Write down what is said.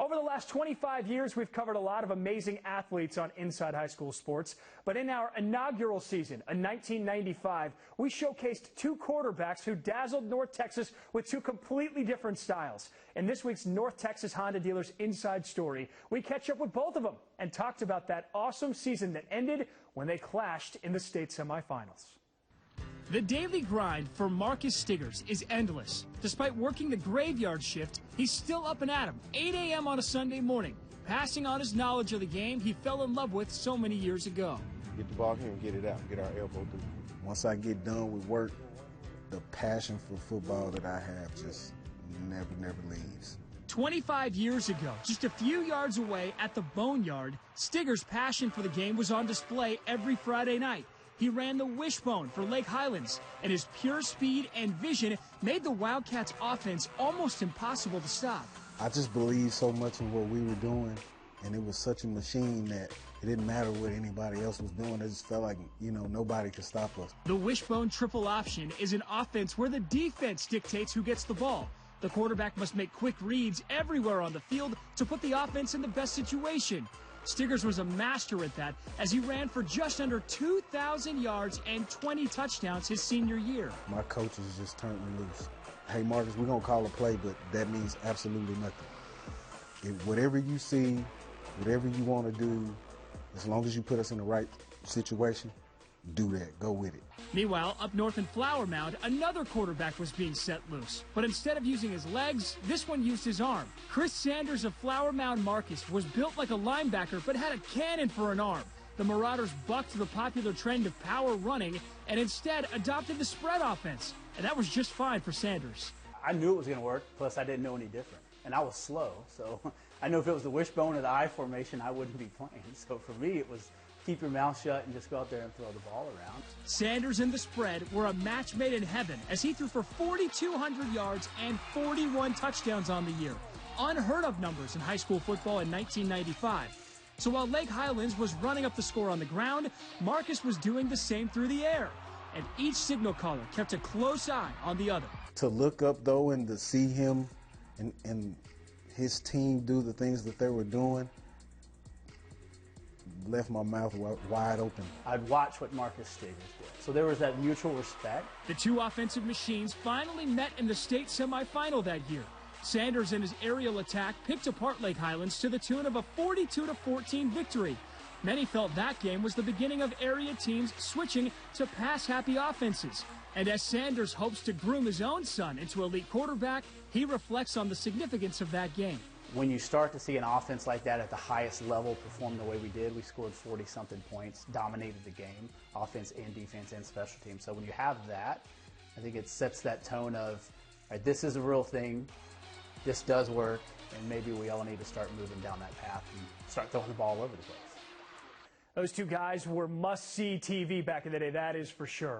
Over the last 25 years, we've covered a lot of amazing athletes on Inside High School Sports. But in our inaugural season, in 1995, we showcased two quarterbacks who dazzled North Texas with two completely different styles. In this week's North Texas Honda Dealers Inside Story, we catch up with both of them and talked about that awesome season that ended when they clashed in the state semifinals. The daily grind for Marcus Stiggers is endless. Despite working the graveyard shift, he's still up and at 'em, 8 a.m. on a Sunday morning, passing on his knowledge of the game he fell in love with so many years ago. Get the ball here and get it out, get our elbow through. Once I get done with work, the passion for football that I have just never leaves. 25 years ago, just a few yards away at the boneyard, Stiggers' passion for the game was on display every Friday night. He ran the wishbone for Lake Highlands, and his pure speed and vision made the Wildcats' offense almost impossible to stop. I just believed so much in what we were doing, and it was such a machine that it didn't matter what anybody else was doing. It just felt like, nobody could stop us. The wishbone triple option is an offense where the defense dictates who gets the ball. The quarterback must make quick reads everywhere on the field to put the offense in the best situation. Stiggers was a master at that as he ran for just under 2,000 yards and 20 touchdowns his senior year. My coaches just turned me loose. Hey, Marcus, we're going to call a play, but that means absolutely nothing. Whatever you see, whatever you want to do, as long as you put us in the right situation, do that. Go with it. Meanwhile, up north in Flower Mound, another quarterback was being set loose. But instead of using his legs, this one used his arm. Chris Sanders of Flower Mound Marcus was built like a linebacker but had a cannon for an arm. The Marauders bucked the popular trend of power running and instead adopted the spread offense. And that was just fine for Sanders. I knew it was going to work, plus I didn't know any different. And I was slow, so I knew if it was the wishbone or the I formation, I wouldn't be playing. So for me, it was keep your mouth shut and just go out there and throw the ball around. Sanders and the spread were a match made in heaven as he threw for 4,200 yards and 41 touchdowns on the year. Unheard of numbers in high school football in 1995. So while Lake Highlands was running up the score on the ground, Marcus was doing the same through the air. And each signal caller kept a close eye on the other. To look up, though, and to see him and his team do the things that they were doing, left my mouth wide open. I'd watch what Marcus Stiggers did. So there was that mutual respect. The two offensive machines finally met in the state semifinal that year. Sanders and his aerial attack picked apart Lake Highlands to the tune of a 42-14 victory. Many felt that game was the beginning of area teams switching to pass-happy offenses. And as Sanders hopes to groom his own son into elite quarterback, he reflects on the significance of that game. When you start to see an offense like that at the highest level perform the way we did, we scored 40-something points, dominated the game, offense and defense and special teams. So when you have that, I think it sets that tone of, all right, this is a real thing, this does work, and maybe we all need to start moving down that path and start throwing the ball all over the place. Those two guys were must-see TV back in the day, that is for sure.